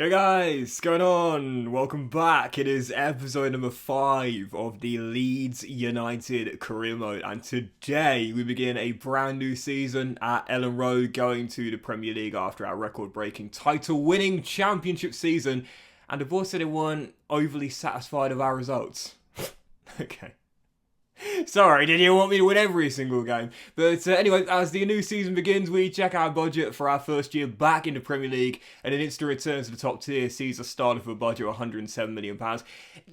Yo guys, what's going on? Welcome back. It is episode number 5 of the Leeds United career mode, and today we begin a brand new season at Ellen Road, going to the Premier League after our record-breaking title-winning championship season. And the boys said they weren't overly satisfied with our results. Okay. Sorry, did you want me to win every single game? But anyway, as the new season begins, we check our budget for our first year back in the Premier League, and an instant return to the top tier sees us starting with a budget of £107 million.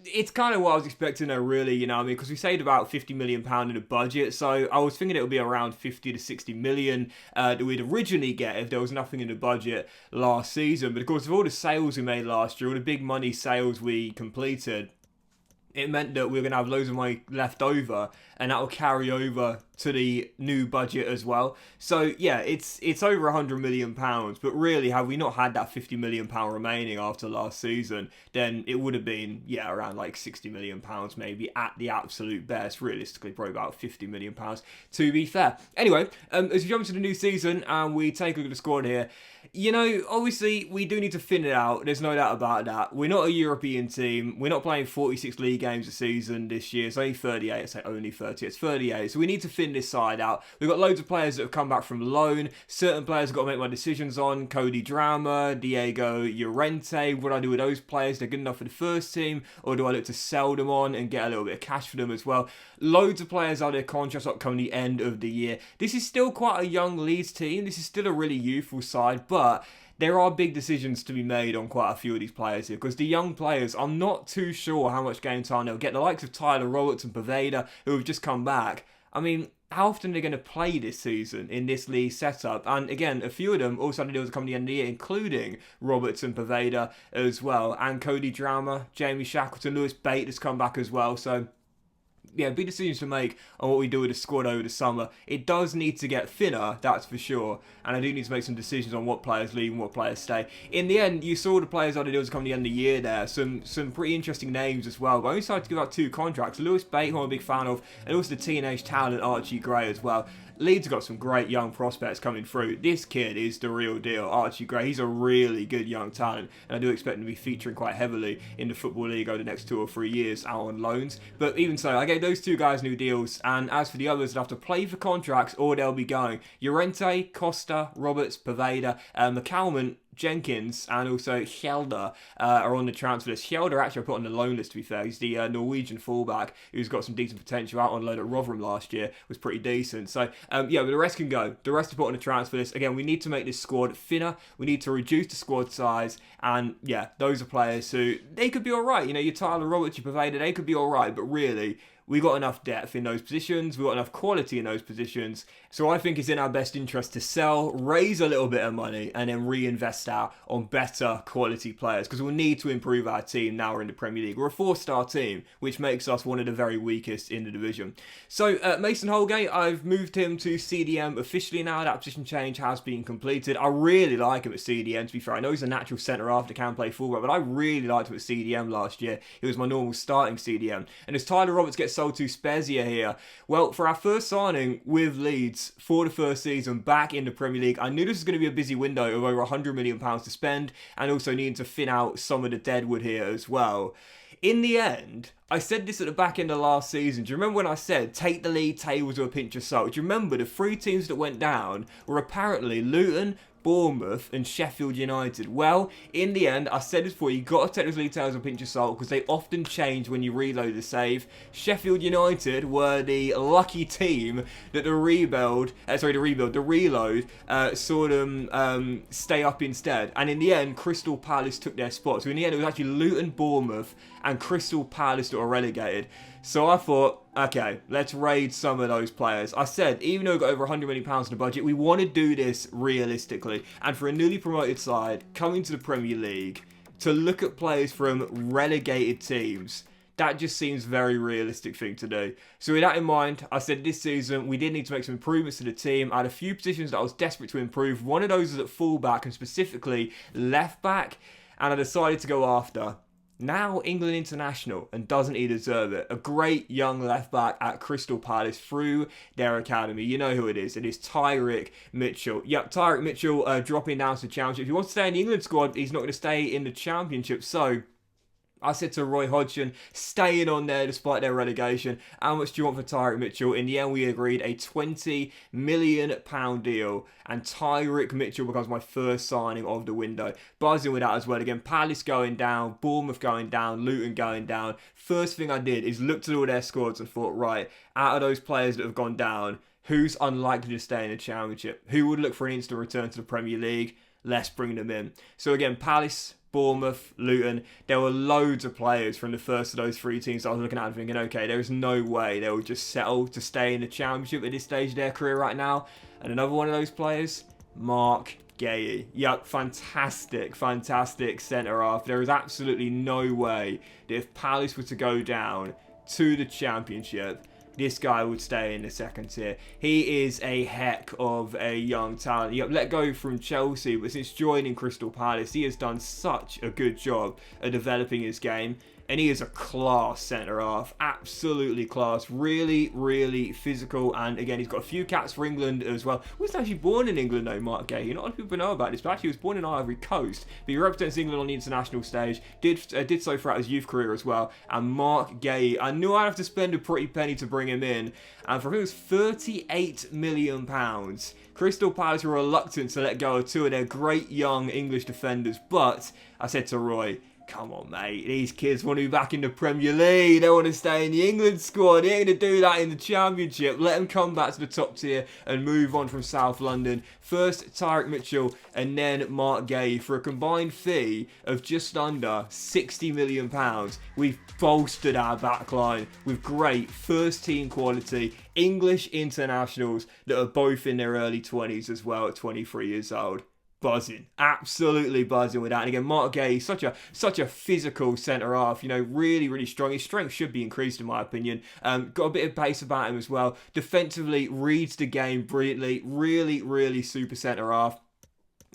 It's kind of what I was expecting though, really, you know, because we saved about £50 million in the budget, so I was thinking it would be around 50 to 60 million that we'd originally get if there was nothing in the budget last season. But of course, with all the sales we made last year, all the big money sales we completed, it meant that we were going to have loads of money left over, and that will carry over to the new budget as well. So yeah, it's over £100 million, but really, had we not had that £50 million remaining after last season, then it would have been, around like £60 million maybe at the absolute best. Realistically, probably about £50 million to be fair. Anyway, as we jump into the new season and we take a look at the squad here, you know, obviously we do need to thin it out. There's no doubt about that. We're not a European team. We're not playing 46 league games a season this year. It's only 38. I say only 30. It's 38. So we need to thin this side out. We've got loads of players that have come back from loan. Certain players I've got to make my decisions on. Cody Drama, Diego Llorente. What do I do with those players? They're good enough for the first team, or do I look to sell them on and get a little bit of cash for them as well? Loads of players out there, contracts up coming the end of the year. This is still quite a young Leeds team. This is still a really youthful side, but there are big decisions to be made on quite a few of these players here, because the young players, I'm not too sure how much game time they'll get. The likes of Tyler Roberts and Poveda, who have just come back. I mean, how often are they going to play this season in this league setup? And again, a few of them also had to deal with coming the end of the year, including Roberts and Poveda as well, and Cody Drama, Jamie Shackleton, Lewis Bate has come back as well. So yeah, big decisions to make on what we do with the squad over the summer. It does need to get thinner, that's for sure. And I do need to make some decisions on what players leave and what players stay. In the end, you saw the players I did was come the end of the year there. Some pretty interesting names as well. But I only decided to give out 2 contracts. Lewis Bate, who I'm a big fan of, and also the teenage talent Archie Gray as well. Leeds have got some great young prospects coming through. This kid is the real deal, Archie Gray. He's a really good young talent, and I do expect him to be featuring quite heavily in the Football League over the next 2 or 3 years out on loans. But even so, I gave those 2 guys new deals, and as for the others, they'll have to play for contracts or they'll be going. Llorente, Costa, Roberts, Poveda, McCalman, Jenkins, and also Hjelder are on the transfer list. Hjelder actually I put on the loan list, to be fair. He's the Norwegian fullback who's got some decent potential. Out on loan at Rotherham last year, was pretty decent. So but the rest can go. The rest are put on the transfer list. Again, we need to make this squad thinner. We need to reduce the squad size, and those are players who, they could be alright. You know, your Tyler Roberts, your Poveda, they could be alright, but really, we got enough depth in those positions. We got enough quality in those positions. So I think it's in our best interest to sell, raise a little bit of money, and then reinvest out on better quality players, because we'll need to improve our team now we're in the Premier League. We're a 4-star team, which makes us one of the very weakest in the division. So Mason Holgate, I've moved him to CDM officially now. That position change has been completed. I really like him at CDM, to be fair. I know he's a natural centre-half that can play fullback, but I really liked him at CDM last year. He was my normal starting CDM. And as Tyler Roberts gets sold to Spezia here, well, for our first signing with Leeds for the first season back in the Premier League, I knew this was going to be a busy window of over £100 million to spend, and also needing to thin out some of the deadwood here as well. In the end, I said this at the back end of last season. Do you remember when I said take the league tables with a pinch of salt? Do you remember the 3 teams that went down were apparently Luton, Bournemouth and Sheffield United? Well, in the end, I said this before, you got to take those league tables with a pinch of salt, because they often change when you reload the save. Sheffield United were the lucky team that the reload saw them stay up instead. And in the end, Crystal Palace took their spot. So in the end, it was actually Luton, Bournemouth and Crystal Palace that were relegated. So I thought, okay, let's raid some of those players. I said, even though we've got over £100 million in the budget, we want to do this realistically. And for a newly promoted side coming to the Premier League, to look at players from relegated teams, that just seems a very realistic thing to do. So with that in mind, I said this season we did need to make some improvements to the team. I had a few positions that I was desperate to improve. One of those was at fullback, and specifically left back, and I decided to go after now England international, and doesn't he deserve it? A great young left back at Crystal Palace through their academy. You know who it is. It is Tyrick Mitchell. Yep, Tyrick Mitchell dropping down to the Championship. If he wants to stay in the England squad, he's not going to stay in the Championship. So I said to Roy Hodgson, staying on there despite their relegation, how much do you want for Tyrick Mitchell? In the end, we agreed a £20 million deal, and Tyrick Mitchell becomes my first signing of the window. Buzzing with that as well. Again, Palace going down, Bournemouth going down, Luton going down. First thing I did is looked at all their squads and thought, right, out of those players that have gone down, who's unlikely to stay in the Championship? Who would look for an instant return to the Premier League? Let's bring them in. So again, Palace, Bournemouth, Luton, there were loads of players from the first of those three teams I was looking at and thinking, okay, there's no way they will just settle to stay in the Championship at this stage of their career right now. And another one of those players, Mark Guéhi. Yep, fantastic centre-half. There is absolutely no way that if Palace were to go down to the Championship, this guy would stay in the second tier. He is a heck of a young talent. Yep, let go from Chelsea, but since joining Crystal Palace, he has done such a good job at developing his game. And he is a class centre-half, absolutely class, really physical, and again, he's got a few caps for England as well. He wasn't actually born in England though, Mark Guéhi. Not a lot of people know about this, but actually he was born in Ivory Coast, but he represents England on the international stage, did so throughout his youth career as well, and Mark Guéhi, I knew I'd have to spend a pretty penny to bring him in, and for I think it was £38 million, Crystal Palace were reluctant to let go of two of their great young English defenders, but I said to Roy, come on, mate. These kids want to be back in the Premier League. They want to stay in the England squad. They ain't going to do that in the Championship. Let them come back to the top tier and move on from South London. First, Tyrick Mitchell and then Mark Guéhi for a combined fee of just under £60 million. We've bolstered our backline with great first-team quality English internationals that are both in their early 20s as well at 23 years old. Buzzing, absolutely buzzing with that. And again, Mark Guéhi, such a physical centre half. You know, really strong. His strength should be increased in my opinion. Got a bit of pace about him as well. Defensively, reads the game brilliantly. Really super centre half.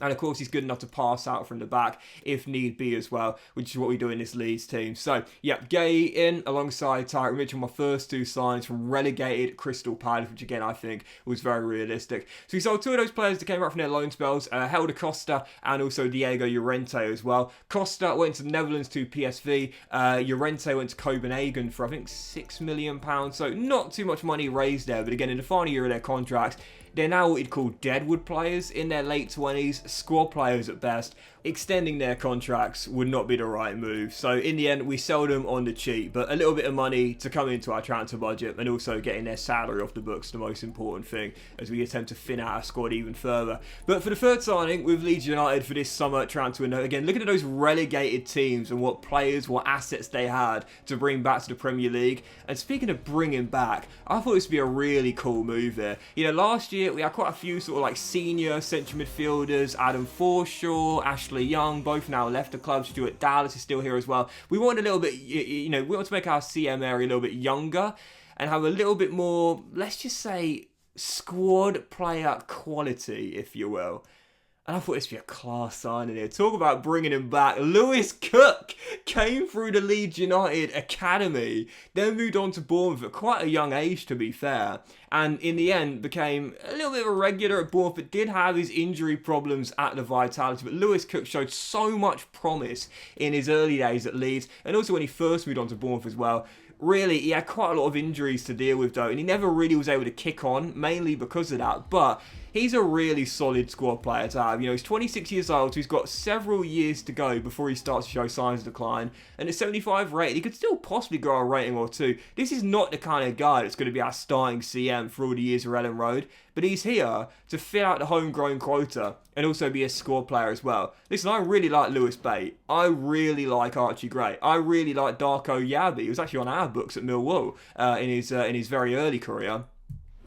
And of course, he's good enough to pass out from the back if need be as well, which is what we do in this Leeds team. So, yeah, Guéhi in alongside Tyrick Mitchell, my first two signs from relegated Crystal Palace, which again, I think was very realistic. So we sold two of those players that came out from their loan spells, Helder Costa and also Diego Llorente as well. Costa went to the Netherlands to PSV. Llorente went to Copenhagen for, I think, £6 million. So not too much money raised there. But again, in the final year of their contracts, they're now what you'd call deadwood players in their late 20s, squad players at best. Extending their contracts would not be the right move. So in the end, we sold them on the cheap, but a little bit of money to come into our transfer budget and also getting their salary off the books, the most important thing as we attempt to thin out our squad even further. But for the third signing with Leeds United for this summer transfer window, again, looking at those relegated teams and what players, what assets they had to bring back to the Premier League. And speaking of bringing back, I thought this would be a really cool move there. You know, last year we had quite a few sort of like senior central midfielders, Adam Forshaw, Ashley Young, both now left the club. Stuart Dallas is still here as well. We want a little bit, you know, we want to make our CM area a little bit younger and have a little bit more, let's just say, squad player quality, if you will. And I thought this would be a class signing here. Talk about bringing him back. Lewis Cook came through the Leeds United Academy, then moved on to Bournemouth at quite a young age, to be fair. And in the end, became a little bit of a regular at Bournemouth, but did have his injury problems at the Vitality. But Lewis Cook showed so much promise in his early days at Leeds, and also when he first moved on to Bournemouth as well. Really, he had quite a lot of injuries to deal with though, and he never really was able to kick on, mainly because of that. But he's a really solid squad player to have. You know, he's 26 years old, so he's got several years to go before he starts to show signs of decline. And at 75 rated, he could still possibly grow a rating or two. This is not the kind of guy that's going to be our starting CM for all the years of Ellen Road. But he's here to fill out the homegrown quota and also be a squad player as well. Listen, I really like Lewis Bate. I really like Archie Gray. I really like Darko Yabi. He was actually on our books at Millwall in his very early career.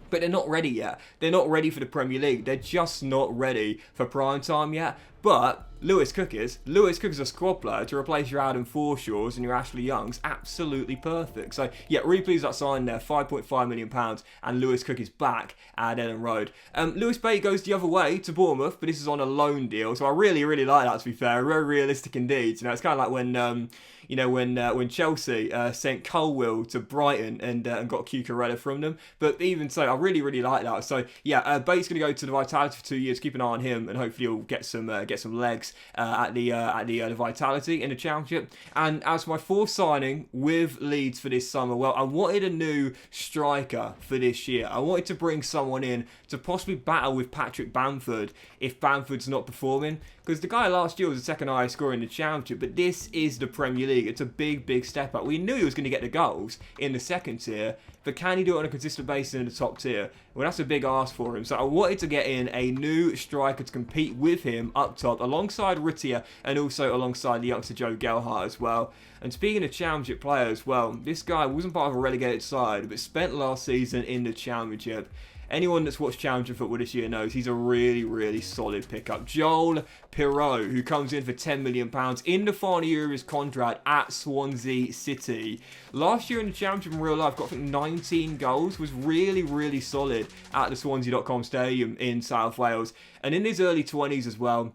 But they're not ready yet. They're not ready for the Premier League. They're just not ready for prime time yet. But Lewis Cook is. Lewis Cook is a squad player to replace your Adam Forshaws and your Ashley Youngs. Absolutely perfect. So, yeah, really pleased that sign there. £5.5 million, and Lewis Cook is back at Ellen Road. Lewis Bate goes the other way to Bournemouth, but this is on a loan deal. So I really, really like that, to be fair. Very realistic indeed. You know, it's kind of like when when Chelsea sent Colwill to Brighton and got Cucurella from them. But even so, I really, really like that. So yeah, Bates going to go to the Vitality for 2 years. Keep an eye on him, and hopefully he'll get some legs at the Vitality in the Championship. And as my fourth signing with Leeds for this summer, well, I wanted a new striker for this year. I wanted to bring someone in to possibly battle with Patrick Bamford if Bamford's not performing. Because the guy last year was the second highest scorer in the Championship, but this is the Premier League. It's a big, big step up. We knew he was going to get the goals in the second tier, but can he do it on a consistent basis in the top tier? Well, that's a big ask for him. So I wanted to get in a new striker to compete with him up top, alongside Rittier and also alongside the youngster Joe Gelhardt as well. And speaking of Championship players, well, this guy wasn't part of a relegated side, but spent last season in the Championship. Anyone that's watched Championship football this year knows he's a really, really solid pickup. Joel Pirot, who comes in for £10 million in the final year of his contract at Swansea City. Last year in the Championship in real life, got I think 19 goals, was really, really solid at the Swansea.com Stadium in South Wales. And in his early 20s as well,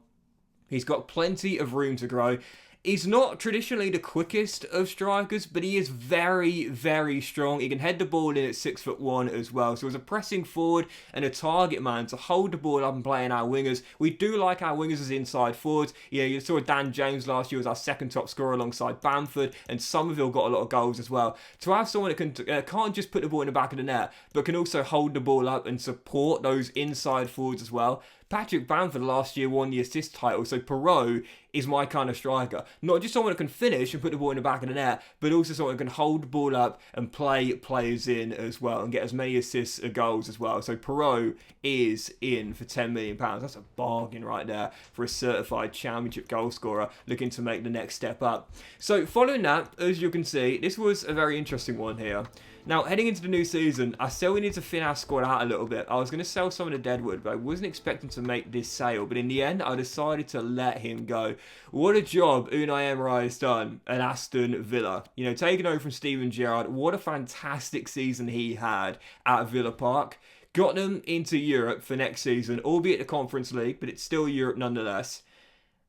he's got plenty of room to grow. He's not traditionally the quickest of strikers, but he is very, very strong. He can head the ball in at 6'1" as well. So as a pressing forward and a target man to hold the ball up and play in our wingers. We do like our wingers as inside forwards. Yeah, you saw Dan James last year as our second top scorer alongside Bamford, and Somerville got a lot of goals as well. To have someone that can't just put the ball in the back of the net, but can also hold the ball up and support those inside forwards as well. Patrick Bamford last year won the assist title, so Pirot is my kind of striker. Not just someone that can finish and put the ball in the back of the net, but also someone that can hold the ball up and play players in as well and get as many assists as goals as well. So Pirot is in for £10 million. That's a bargain right there for a certified Championship goal scorer looking to make the next step up. So following that, as you can see, this was a very interesting one here. Now, heading into the new season, I said we need to thin our squad out a little bit. I was going to sell some of the deadwood, but I wasn't expecting to make this sale. But in the end, I decided to let him go. What a job Unai Emery has done at Aston Villa. You know, taking over from Steven Gerrard. What a fantastic season he had at Villa Park. Got them into Europe for next season, albeit the Conference League, but it's still Europe nonetheless.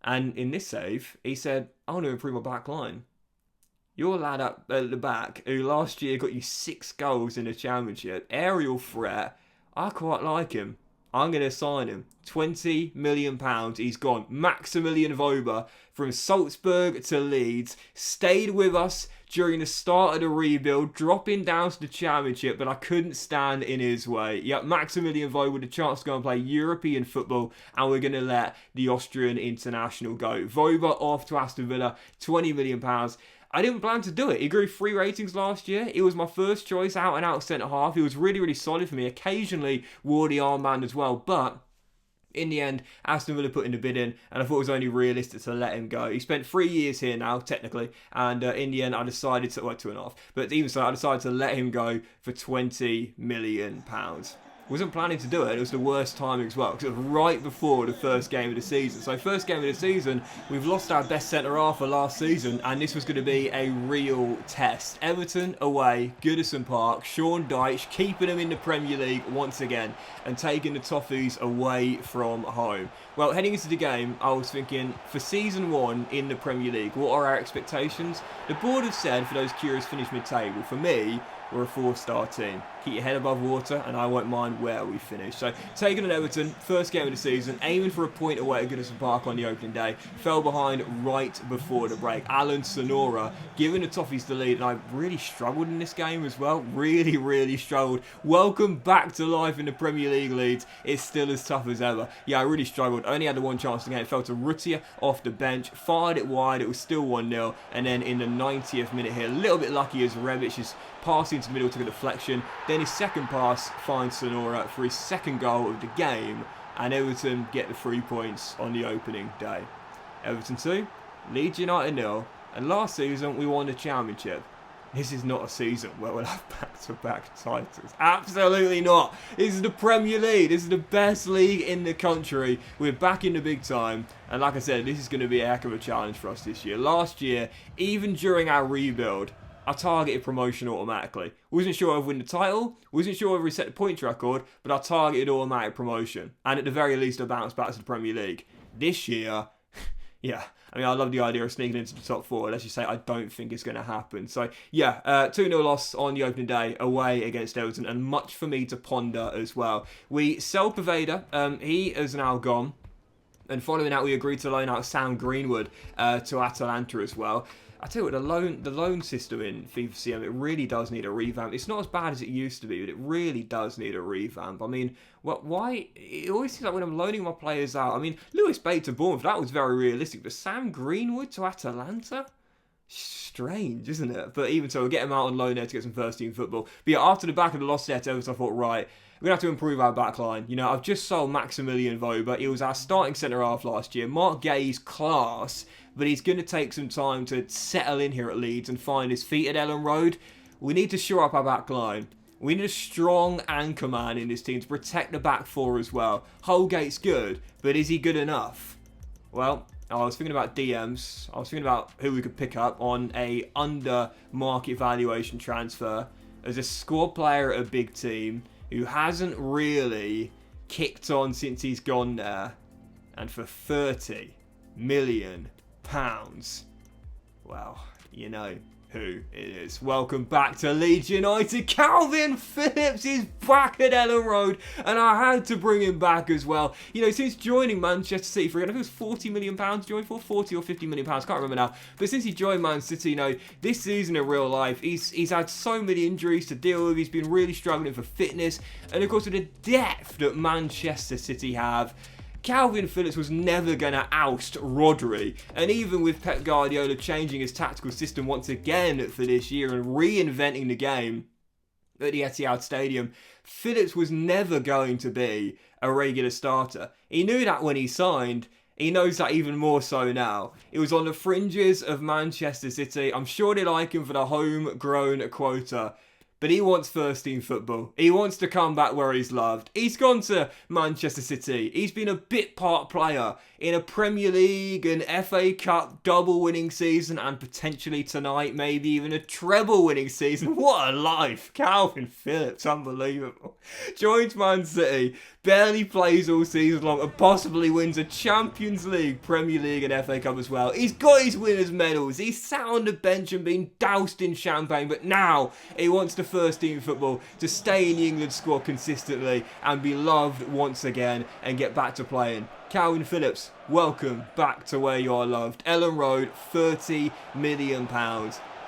And in this save, he said, I want to improve my back line. Your lad up at the back, who last year got you 6 goals in the Championship, aerial threat, I quite like him. I'm going to sign him. £20 million, he's gone. Maximilian Voba from Salzburg to Leeds, stayed with us during the start of the rebuild, dropping down to the Championship, but I couldn't stand in his way. Yep, Maximilian Voba with a chance to go and play European football, and we're going to let the Austrian international go. Voba off to Aston Villa, £20 million. I didn't plan to do it. He grew 3 ratings last year. He was my first choice out and out centre half. He was really, really solid for me. Occasionally wore the armband as well, but in the end, Aston Villa put in the bid in, and I thought it was only realistic to let him go. He spent 3 years here now, technically, and in the end, I decided to, well, 2.5, but even so, I decided to let him go for £20 million. Wasn't planning to do it. It was the worst timing as well, because it was right before the first game of the season. So first game of the season, we've lost our best centre-half for last season, and this was going to be a real test. Everton away, Goodison Park, Sean Dyche keeping them in the Premier League once again, and taking the Toffees away from home. Well, heading into the game, I was thinking, for Season 1 in the Premier League, what are our expectations? The board have said, for those curious, finish mid-table. For me, we're a 4-star team. Keep your head above water, and I won't mind where we finish. So, taking on Everton, first game of the season, aiming for a point away at Goodison Park on the opening day. Fell behind right before the break. Alan Sonora giving the Toffees the lead, and I really struggled in this game as well. Really, really struggled. Welcome back to life in the Premier League, Leeds. It's still as tough as ever. Yeah, I really struggled. Only had the one chance to get it. Fell to Rittier off the bench. Fired it wide. It was still 1-0. And then in the 90th minute here, a little bit lucky as Rebic is passing into the middle, took a deflection. Then his second pass finds Sonora for his second goal of the game, and Everton get the 3 points on the opening day. Everton 2, Leeds United 0, and last season we won the Championship. This is not a season where we'll have back-to-back titles. Absolutely not. This is the Premier League. This is the best league in the country. We're back in the big time. And like I said, this is going to be a heck of a challenge for us this year. Last year, even during our rebuild, I targeted promotion automatically. Wasn't sure I'd win the title. Wasn't sure I'd reset the points record. But I targeted automatic promotion. And at the very least, I bounced back to the Premier League. This year, yeah. I mean, I love the idea of sneaking into the top four. Let's just say I don't think it's going to happen. So, yeah, 2-0 loss on the opening day away against Everton, and much for me to ponder as well. We sell Pervader. He is now gone. And following that, we agreed to loan out Sam Greenwood to Atalanta as well. I tell you what, the loan system in FIFA CM, it really does need a revamp. It's not as bad as it used to be, but it really does need a revamp. I mean, why? It always seems like when I'm loaning my players out, I mean, Lewis Bate to Bournemouth, that was very realistic, but Sam Greenwood to Atalanta? Strange, isn't it? But even so, we'll get him out on loan there to get some first-team football. But yeah, after the back of the loss there to Everton, I thought, right, we're going to have to improve our backline. You know, I've just sold Maximilian Voba. He was our starting centre-half last year. Mark Gay's class, but he's going to take some time to settle in here at Leeds and find his feet at Ellen Road. We need to shore up our backline. We need a strong anchor man in this team to protect the back four as well. Holgate's good, but is he good enough? Well, I was thinking about DMs. I was thinking about who we could pick up on a under market valuation transfer as a squad player at a big team who hasn't really kicked on since he's gone there. And for £30 million, well, you know who it is. Welcome back to Leeds United. Calvin Phillips is back at Ellen Road, and I had to bring him back as well. You know, since joining Manchester City for, I think it was £40 million joined for, 40 or £50 million, can't remember now. But since he joined Man City, you know, this season in real life, he's had so many injuries to deal with. He's been really struggling for fitness, and of course with the depth that Manchester City have, Calvin Phillips was never going to oust Rodri. And even with Pep Guardiola changing his tactical system once again for this year and reinventing the game at the Etihad Stadium, Phillips was never going to be a regular starter. He knew that when he signed. He knows that even more so now. It was on the fringes of Manchester City. I'm sure they like him for the homegrown quota. But he wants first-team football. He wants to come back where he's loved. He's gone to Manchester City. He's been a bit part player in a Premier League and FA Cup double-winning season, and potentially tonight, maybe even a treble-winning season. What a life. Calvin Phillips, unbelievable. Joins Man City, barely plays all season long, and possibly wins a Champions League, Premier League and FA Cup as well. He's got his winners' medals. He's sat on the bench and been doused in champagne, but now he wants to first team football, to stay in the England squad consistently and be loved once again and get back to playing. Calvin Phillips, welcome back to where you are loved. Ellen Road, £30 million.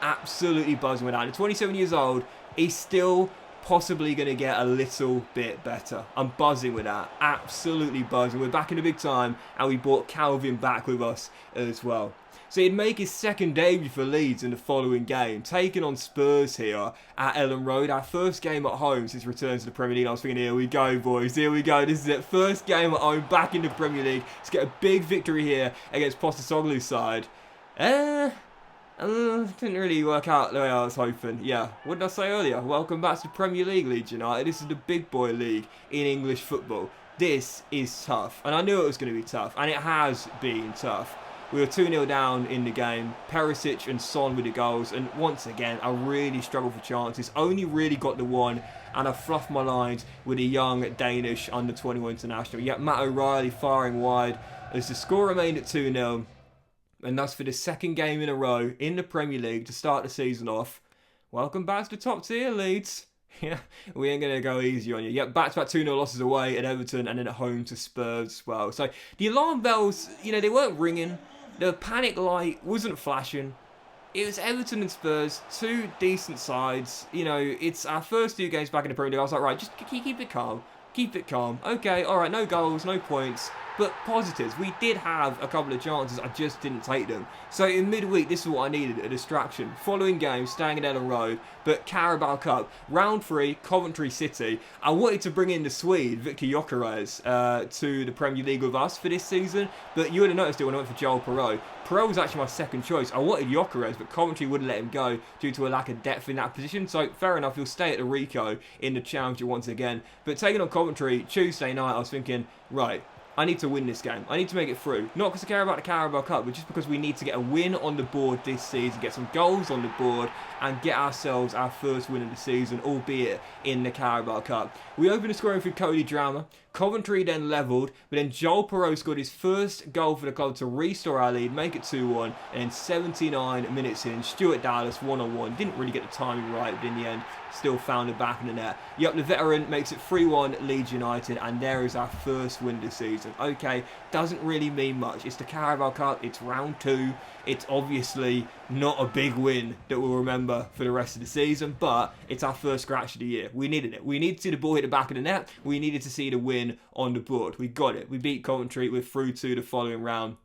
Absolutely buzzing with that. At 27 years old, he's still possibly going to get a little bit better. I'm buzzing with that. Absolutely buzzing. We're back in the big time, and we brought Calvin back with us as well. So he'd make his second debut for Leeds in the following game, taking on Spurs here at Ellen Road. Our first game at home since return to the Premier League. I was thinking, here we go, boys. Here we go. This is it. First game at home, back in the Premier League. Let's get a big victory here against Postecoglou's side. Didn't really work out the way I was hoping. Yeah, what did I say earlier? Welcome back to the Premier League, Leeds United. This is the big boy league in English football. This is tough. And I knew it was going to be tough. And it has been tough. We were 2-0 down in the game. Perisic and Son with the goals. And once again, I really struggled for chances. Only really got the one. And I fluffed my lines with a young Danish under-21 international. Yet Matt O'Reilly firing wide as the score remained at 2-0. And thus for the second game in a row in the Premier League to start the season off. Welcome back to the top tier, Leeds. Yeah, we ain't going to go easy on you. Yep, back-to-back 2-0 losses away at Everton and then at home to Spurs as well. So the alarm bells, you know, they weren't ringing. The panic light wasn't flashing. It was Everton and Spurs, two decent sides. You know, it's our first two games back in the Premier League. I was like, right, just keep it calm. Keep it calm. Okay, all right, no goals, no points. But positives, we did have a couple of chances, I just didn't take them. So in midweek, this is what I needed, a distraction. Following game, staying at Ellen Road, but Carabao Cup, round 3, Coventry City. I wanted to bring in the Swede, Victor Gyökeres, to the Premier League with us for this season, but you would have noticed it when I went for Joel Perreault. Perreault was actually my second choice. I wanted Gyökeres, but Coventry wouldn't let him go due to a lack of depth in that position. So fair enough, he'll stay at the Rico in the Championship once again. But taking on Coventry Tuesday night, I was thinking, right, I need to win this game. I need to make it through. Not because I care about the Carabao Cup, but just because we need to get a win on the board this season, get some goals on the board, and get ourselves our first win of the season, albeit in the Carabao Cup. We opened the scoring through Cody Drama. Coventry then levelled, but then Joel Perreault scored his first goal for the club to restore our lead, make it 2-1, and then 79 minutes in, Stuart Dallas one-on-one. Didn't really get the timing right, but in the end, still found it back in the net. Yep, the veteran makes it 3-1 Leeds United, and there is our first win this season. Okay, doesn't really mean much. It's the Carabao Cup, it's round 2. It's obviously not a big win that we'll remember for the rest of the season, but it's our first scratch of the year. We needed it. We needed to see the ball hit the back of the net. We needed to see the win on the board. We got it. We beat Coventry. We're through to the following round.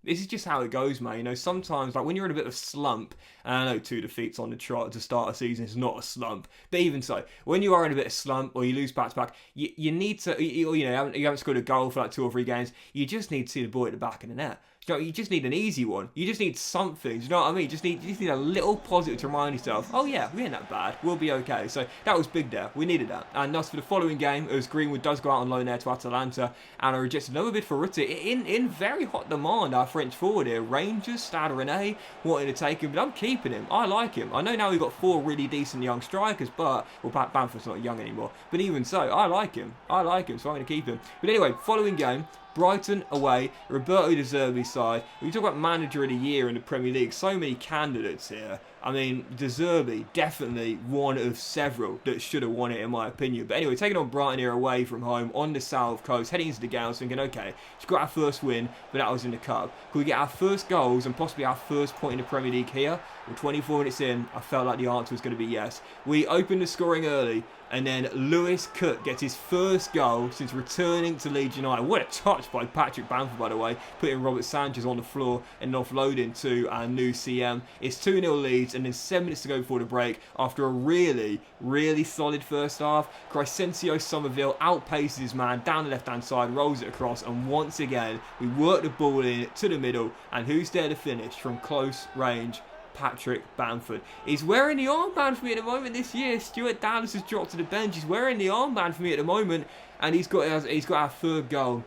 This is just how it goes, man. You know, sometimes, like when you're in a bit of a slump, and I know 2 defeats on the trot to start a season is not a slump, but even so, when you are in a bit of slump or you lose back-to-back, you need to, you haven't scored a goal for like 2 or 3 games, you just need to see the ball at the back of the net. You know, you just need an easy one. You just need something. Do you know what I mean? You just need a little positive to remind yourself, oh yeah, we ain't that bad. We'll be okay. So that was big there. We needed that. And thus for the following game, as Greenwood does go out on loan there to Atalanta, and I reject another bid for Rutte in very hot demand. Our French forward here, Rangers, Stade Rennais, wanting to take him, but I'm keeping him. I like him. I know now we've got 4 really decent young strikers, but well, Bamford's not young anymore. But even so, I like him. So I'm going to keep him. But anyway, following game. Brighton away, Roberto De Zerbi's side. We talk about manager of the year in the Premier League, so many candidates here. I mean, De Zerbi, definitely one of several that should have won it in my opinion. But anyway, taking on Brighton here away from home on the south coast, heading into the game, I was thinking, okay, she's got our first win, but that was in the cup. Could we get our first goals and possibly our first point in the Premier League here? Well, 24 minutes in, I felt like the answer was going to be yes. We opened the scoring early, and then Lewis Cook gets his first goal since returning to Leeds United. What a touch by Patrick Bamford, by the way, putting Robert Sanchez on the floor and offloading to our new CM. It's 2-0 Leeds, and then 7 minutes to go before the break. After a really, really solid first half, Crescencio Somerville outpaces his man down the left-hand side, rolls it across, and once again, we work the ball in to the middle, and who's there to finish from close range? Patrick Bamford. He's wearing the armband for me at the moment this year. Stuart Dallas has dropped to the bench. He's wearing the armband for me at the moment, and he's got our third goal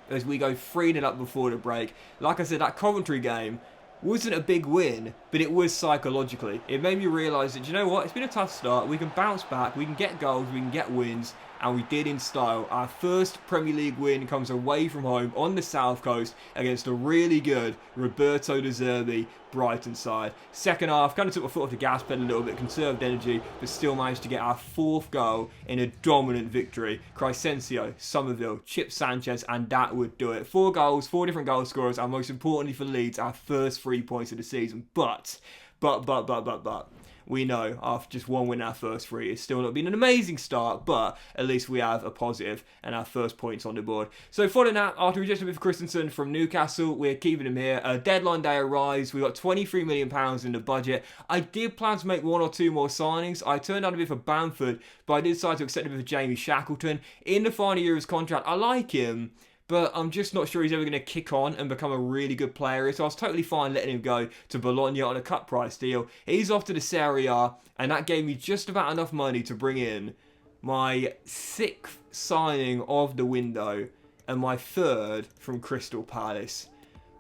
as we go 3-0 up before the break. Like I said, that Coventry game wasn't a big win, but it was psychologically. It made me realise that, you know what, it's been a tough start. We can bounce back, we can get goals, we can get wins, and we did in style. Our first Premier League win comes away from home on the south coast against a really good Roberto De Zerbi Brighton side. Second half, kind of took my foot off the gas pedal a little bit, conserved energy, but still managed to get our 4th goal in a dominant victory. Crescencio, Somerville, Chip Sanchez, and that would do it. 4 goals, 4 different goal scorers, and most importantly for Leeds, our first 3 points of the season. But, we know after just 1 win our first 3, it's still not been an amazing start, but at least we have a positive and our first points on the board. So following that, after we just a bit for Christensen from Newcastle, we're keeping him here. Deadline day arrives. We got £23 million in the budget. I did plan to make 1 or 2 more signings. I turned down a bit for Bamford, but I did decide to accept a bit for Jamie Shackleton. In the final year of his contract, I like him, but I'm just not sure he's ever going to kick on and become a really good player. So I was totally fine letting him go to Bologna on a cut price deal. He's off to the Serie A, and that gave me just about enough money to bring in my 6th signing of the window and my 3rd from Crystal Palace.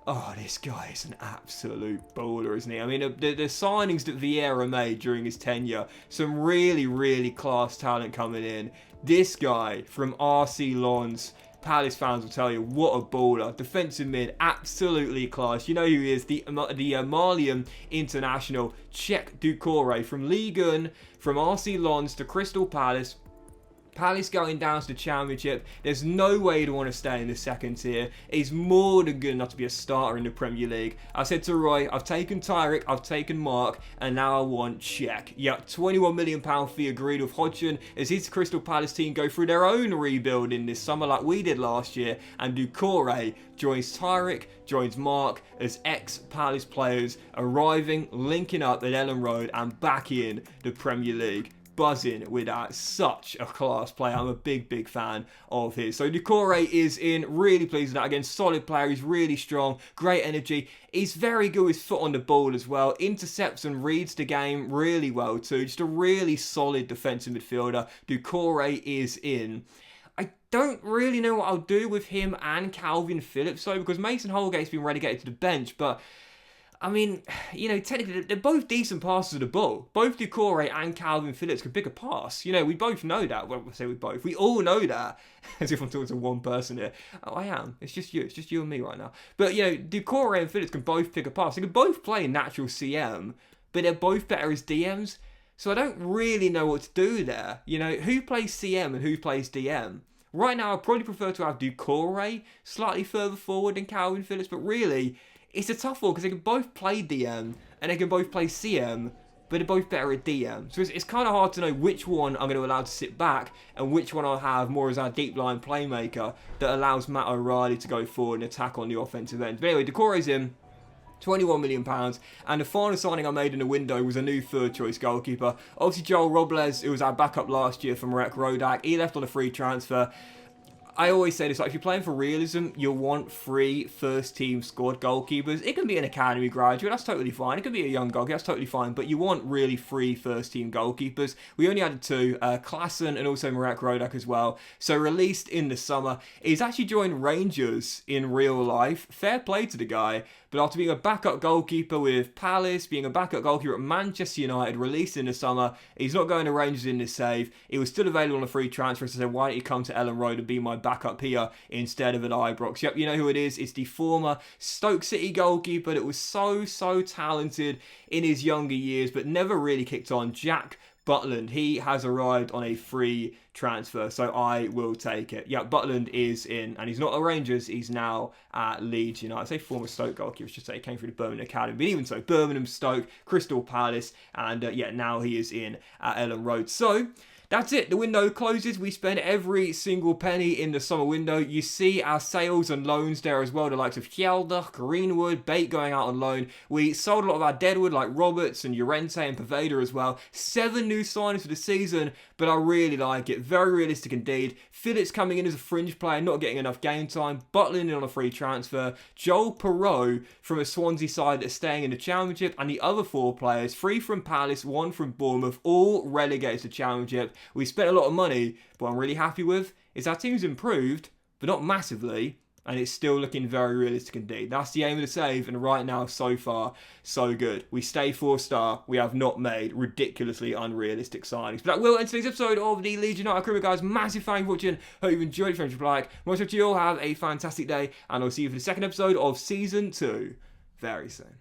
Oh, this guy is an absolute baller, isn't he? I mean, the signings that Vieira made during his tenure, some really, really class talent coming in. This guy from RC Lens, Palace fans will tell you, what a baller. Defensive mid, absolutely class. You know who he is, the Malian international, Czech Doucouré, from Ligue 1, from RC Lens to Crystal Palace. Palace going down to the Championship, there's no way to want to stay in the second tier. He's more than good enough to be a starter in the Premier League. I said to Roy, I've taken Tyrick, I've taken Mark, and now I want Czech. Yeah, £21 million fee agreed with Hodgson as his Crystal Palace team go through their own rebuilding this summer like we did last year, and Doucouré joins Tyrick, joins Mark as ex-Palace players arriving, linking up at Ellen Road and back in the Premier League. Buzzing with that. Such a class player. I'm a big fan of his. So Doucouré is in. Really pleased with that. Again, solid player. He's really strong. Great energy. He's very good with his foot on the ball as well. Intercepts and reads the game really well too. Just a really solid defensive midfielder. Doucouré is in. I don't really know what I'll do with him and Calvin Phillips though, because Mason Holgate's been relegated to the bench, but I mean, you know, technically, they're both decent passers of the ball. Both Doucouré and Calvin Phillips can pick a pass. You know, we both know that. Well, I say we both. We all know that. As if I'm talking to one person here. Oh, I am. It's just you. It's just you and me right now. But, you know, Doucouré and Phillips can both pick a pass. They can both play natural CM, but they're both better as DMs. So I don't really know what to do there. You know, who plays CM and who plays DM? Right now, I'd probably prefer to have Doucouré slightly further forward than Calvin Phillips, but really, it's a tough one because they can both play DM and they can both play CM, but they're both better at DM. So it's kind of hard to know which one I'm going to allow to sit back and which one I'll have more as our deep line playmaker that allows Matt O'Reilly to go forward and attack on the offensive end. But anyway, Doucouré's in. £21 million, and the final signing I made in the window was a new third choice goalkeeper. Obviously Joel Robles, who was our backup last year from Marek Rodak, he left on a free transfer. I always say this, like, if you're playing for realism, you'll want 3 first-team squad goalkeepers. It can be an academy graduate, that's totally fine. It can be a young goalkeeper, that's totally fine. But you want really 3 first-team goalkeepers. We only added 2, Klassen and also Marek Rodak as well. So released in the summer. He's actually joined Rangers in real life. Fair play to the guy. But after being a backup goalkeeper with Palace, being a backup goalkeeper at Manchester United, released in the summer, he's not going to Rangers in this save. He was still available on a free transfer, so I said, why don't you come to Ellen Road and be my backup here instead of at Ibrox? Yep, you know who it is. It's the former Stoke City goalkeeper that was so talented in his younger years, but never really kicked on. Jack Butland, he has arrived on a free transfer, so I will take it. Yeah, Butland is in, and he's not at Rangers, he's now at Leeds United. I say former Stoke goalkeeper, I should say, he came through the Birmingham Academy, but even so, Birmingham, Stoke, Crystal Palace, and yeah, now he is in at Ellen Road. So that's it. The window closes. We spend every single penny in the summer window. You see our sales and loans there as well. The likes of Hjelde, Greenwood, Bate going out on loan. We sold a lot of our deadwood like Roberts and Llorente and Poveda as well. 7 new signings for the season, but I really like it. Very realistic indeed. Phillips coming in as a fringe player, not getting enough game time. Butland in on a free transfer. Joel Perreault from a Swansea side that's staying in the Championship. And the other 4 players, 3 from Palace, 1 from Bournemouth, all relegated to Championship. We spent a lot of money, but what I'm really happy with is our team's improved, but not massively, and it's still looking very realistic indeed. That's the aim of the save, and right now, so far, so good. We stay 4-star. We have not made ridiculously unrealistic signings. But that will end today's episode of the Leeds United Crew, guys. Massive thank you for watching. Hope you've enjoyed it. Friendship like. Most of you all have a fantastic day, and I'll see you for the second episode of Season 2 very soon.